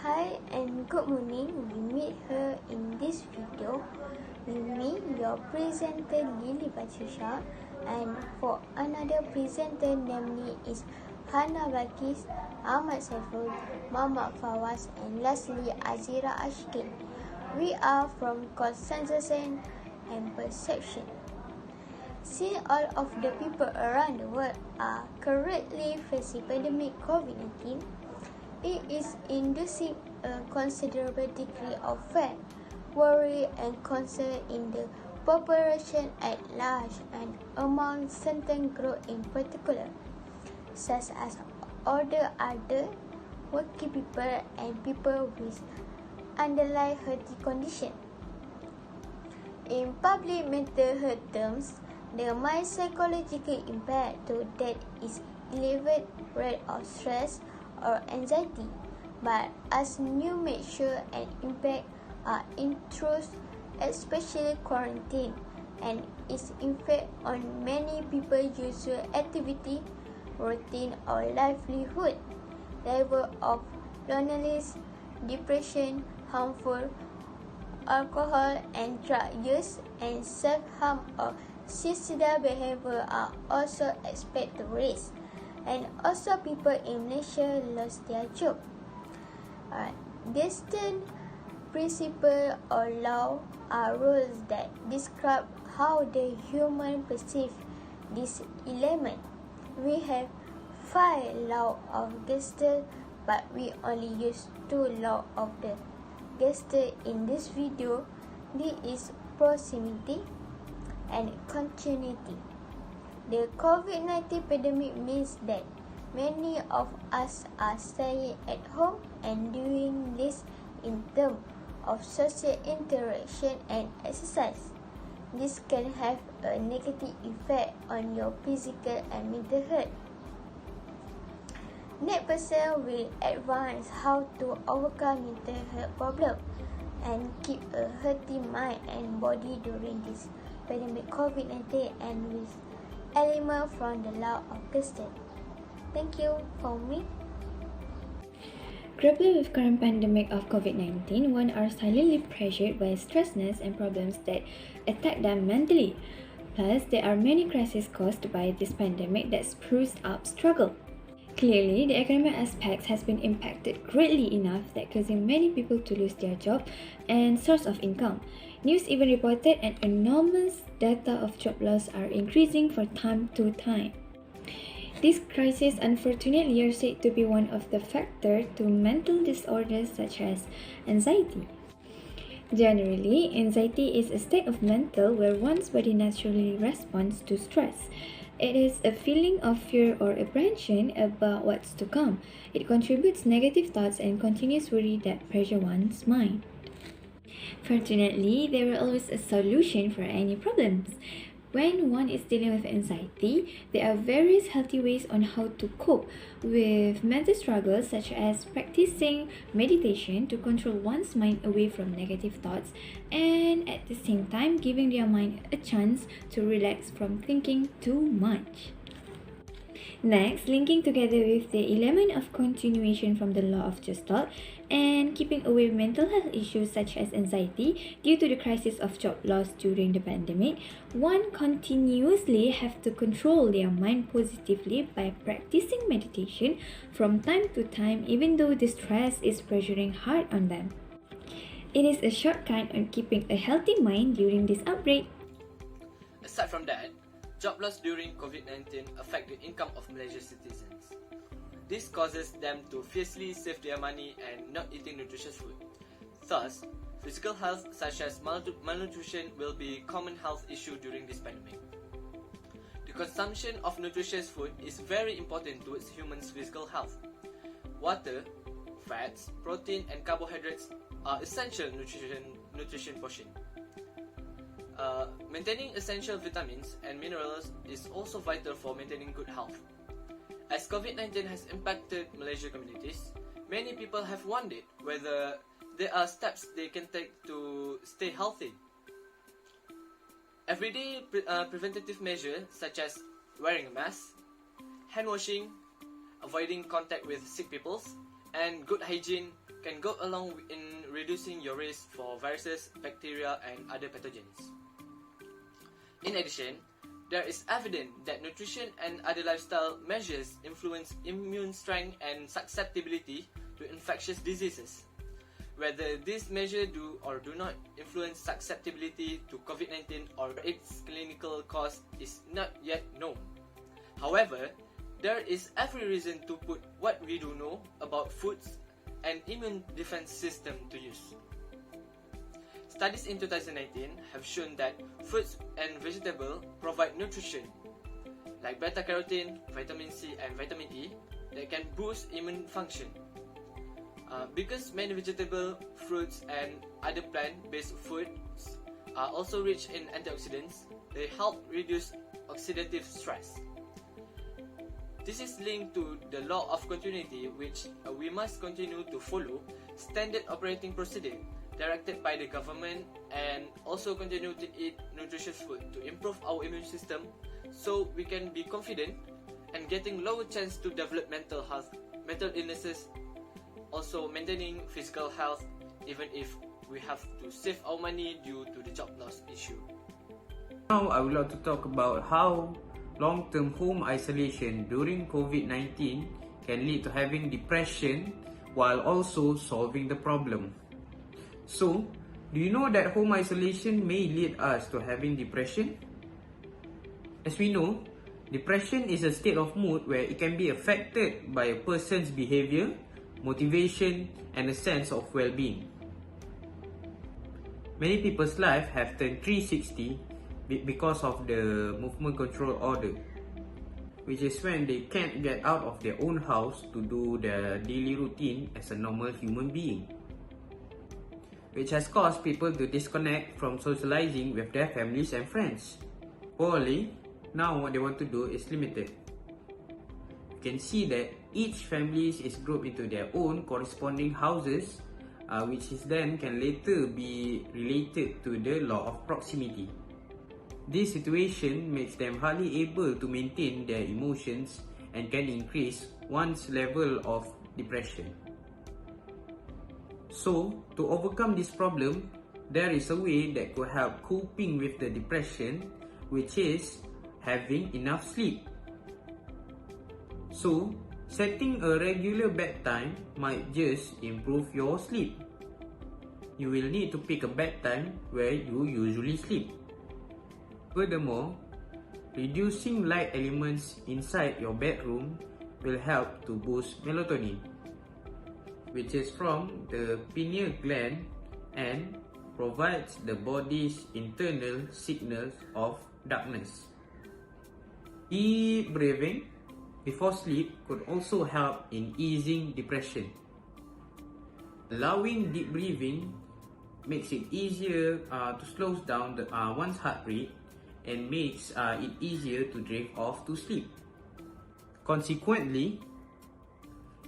Hi and good morning. We meet her in this video with me, your presenter Lily Patricia, and for another presenter namely is Hana Bakis, Ahmad Saiful, Muhammad Fawaz, and lastly Azira Ashkin. We are from Concentration and Perception. Since all of the people around the world are currently facing pandemic COVID-19, it is inducing a considerable degree of fear, worry, and concern in the population at large and among certain groups in particular, such as older adults, working people, and people with underlying health conditions. In public mental health terms, the main psychological impact to that is elevated rate of stress or anxiety, but as new measures and impact are introduced, especially quarantine, and its effect on many people's usual activity, routine or livelihood, level of loneliness, depression, harmful alcohol and drug use, and self-harm or suicidal behavior are also expected to rise. And also people in Malaysia lost their job. Distant principle or law are rules that describe how the human perceive this element. We have 5 laws of Gestalt, but we only use 2 laws of the Gestalt in this video. This is proximity and continuity. The COVID-19 pandemic means that many of us are staying at home and doing this in terms of social interaction and exercise. This can have a negative effect on your physical and mental health. Next person will advise how to overcome mental health problems and keep a healthy mind and body during this pandemic COVID-19 and with element from the law of Gestalt. Thank you for me. Grappling with current pandemic of COVID-19, one are silently pressured by stressness and problems that attack them mentally. Plus, there are many crises caused by this pandemic that spruce up struggle. Clearly, the economic aspects has been impacted greatly enough that causing many people to lose their job and source of income. News even reported an enormous data of job loss are increasing from time to time. This crisis unfortunately are said to be one of the factors to mental disorders such as anxiety. Generally, anxiety is a state of mental where one's body naturally responds to stress. It is a feeling of fear or apprehension about what's to come. It contributes negative thoughts and continuous worry that pressure one's mind. Fortunately, there is always a solution for any problems. When one is dealing with anxiety, there are various healthy ways on how to cope with mental struggles, such as practicing meditation to control one's mind away from negative thoughts and at the same time giving their mind a chance to relax from thinking too much. Next, linking together with the element of continuation from the law of Gestalt and keeping away mental health issues such as anxiety due to the crisis of job loss during the pandemic, one continuously have to control their mind positively by practicing meditation from time to time even though the stress is pressuring hard on them. It is a shortcut on keeping a healthy mind during this outbreak. Aside from that, job loss during COVID-19 affect the income of Malaysian citizens. This causes them to fiercely save their money and not eating nutritious food. Thus, physical health such as malnutrition will be a common health issue during this pandemic. The consumption of nutritious food is very important towards humans' physical health. Water, fats, protein and carbohydrates are essential nutrition portion. Maintaining essential vitamins and minerals is also vital for maintaining good health. As COVID-19 has impacted Malaysian communities, many people have wondered whether there are steps they can take to stay healthy. Everyday preventative measures such as wearing a mask, hand washing, avoiding contact with sick people, and good hygiene can go along in reducing your risk for viruses, bacteria, and other pathogens. In addition, there is evidence that nutrition and other lifestyle measures influence immune strength and susceptibility to infectious diseases. Whether these measures do or do not influence susceptibility to COVID-19 or its clinical cause is not yet known. However, there is every reason to put what we do know about foods and immune defense system to use. Studies in 2019 have shown that fruits and vegetables provide nutrition like beta-carotene, vitamin C, and vitamin E that can boost immune function. Because many vegetable, fruits, and other plant-based foods are also rich in antioxidants, they help reduce oxidative stress. This is linked to the law of continuity, which we must continue to follow standard operating procedure directed by the government, and also continue to eat nutritious food to improve our immune system so we can be confident and getting lower chance to develop mental illnesses, also maintaining physical health even if we have to save our money due to the job loss issue. Now I would like to talk about how long-term home isolation during COVID-19 can lead to having depression while also solving the problem. So, do you know that home isolation may lead us to having depression? As we know, depression is a state of mood where it can be affected by a person's behavior, motivation, and a sense of well-being. Many people's life have turned 360 because of the movement control order, which is when they can't get out of their own house to do their daily routine as a normal human being, which has caused people to disconnect from socializing with their families and friends. Poorly, now what they want to do is limited. You can see that each family is grouped into their own corresponding houses, which is then can later be related to the law of proximity. This situation makes them hardly able to maintain their emotions and can increase one's level of depression. So, to overcome this problem, there is a way that could help coping with the depression, which is having enough sleep. So, setting a regular bedtime might just improve your sleep. You will need to pick a bedtime where you usually sleep. Furthermore, reducing light elements inside your bedroom will help to boost melatonin, which is from the pineal gland and provides the body's internal signals of darkness. Deep breathing before sleep could also help in easing depression. Allowing deep breathing makes it easier to slow down one's heart rate and makes it easier to drift off to sleep. Consequently,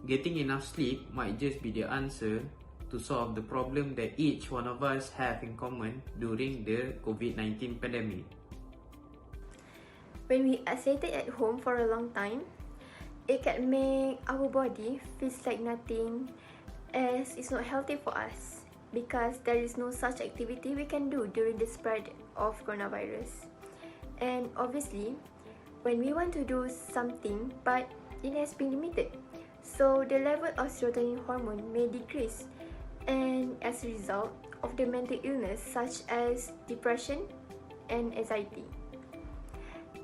getting enough sleep might just be the answer to solve the problem that each one of us have in common during the COVID-19 pandemic. When we isolated at home for a long time, it can make our body feel like nothing, as it's not healthy for us because there is no such activity we can do during the spread of coronavirus. And obviously, when we want to do something but it has been limited, so the level of serotonin hormone may decrease, and as a result of the mental illness such as depression and anxiety.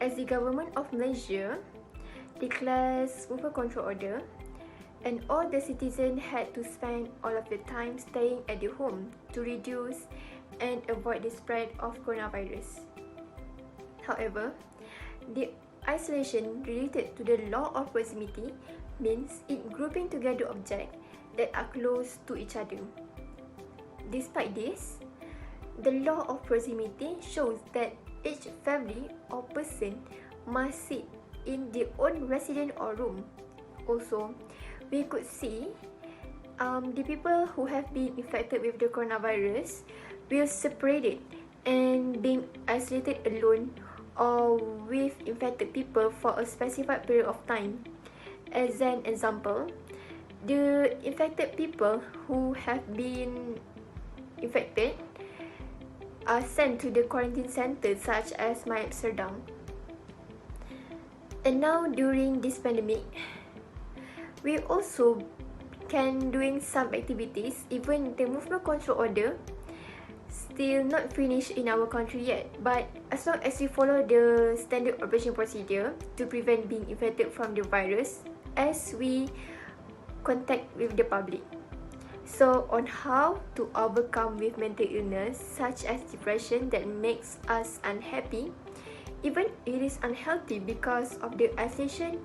As the government of Malaysia declares movement control order, and all the citizens had to spend all of the time staying at the home to reduce and avoid the spread of coronavirus. However, the isolation related to the law of proximity means it grouping together objects that are close to each other. Despite this, the law of proximity shows that each family or person must sit in their own residence or room. Also, we could see the people who have been infected with the coronavirus will separate it and being isolated alone or with infected people for a specified period of time. As an example, The infected people who have been infected are sent to the quarantine centers such as my Amsterdam. And now during this pandemic, we also can doing some activities even the movement control order still not finished in our country yet, but as long as we follow the standard operation procedure to prevent being infected from the virus as we contact with the public. So on how to overcome with mental illness such as depression that makes us unhappy, even it is unhealthy because of the isolation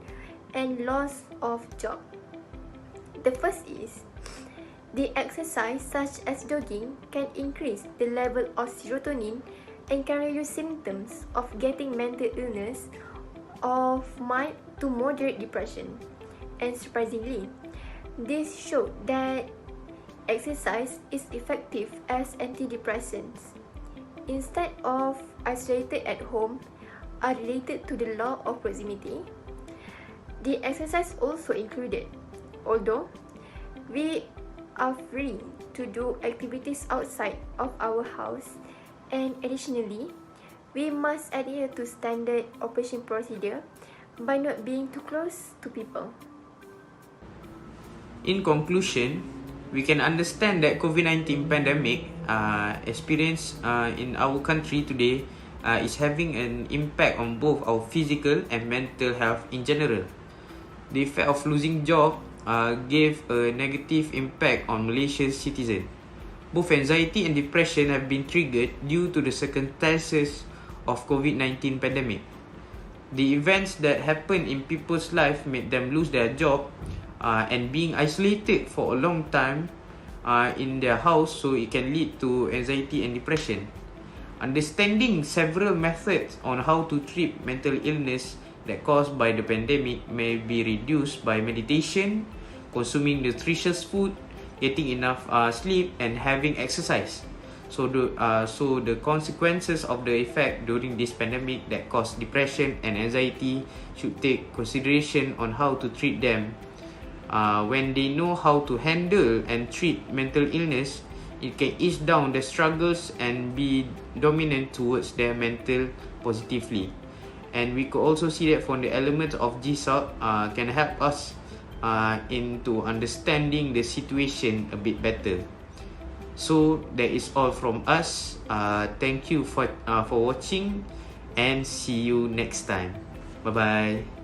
and loss of job. The first is the exercise such as jogging can increase the level of serotonin and can reduce symptoms of getting mental illness of mild to moderate depression. And surprisingly, this showed that exercise is effective as antidepressants. Instead of isolated at home are related to the law of proximity, the exercise also included, although we are free to do activities outside of our house, and additionally, we must adhere to standard operation procedure by not being too close to people. In conclusion, we can understand that COVID-19 pandemic experience in our country today is having an impact on both our physical and mental health in general. The effect of losing job gave a negative impact on Malaysia's citizens. Both anxiety and depression have been triggered due to the circumstances of COVID-19 pandemic. The events that happened in people's life made them lose their job and being isolated for a long time in their house, so it can lead to anxiety and depression. Understanding several methods on how to treat mental illness that caused by the pandemic may be reduced by meditation, consuming nutritious food, getting enough sleep, and having exercise. So the consequences of the effect during this pandemic that caused depression and anxiety should take consideration on how to treat them. When they know how to handle and treat mental illness, it can ease down the struggles and be dominant towards their mental positively. And we could also see that from the elements of GSOC can help us into understanding the situation a bit better. So that is all from us. Thank you for watching, and see you next time. Bye bye.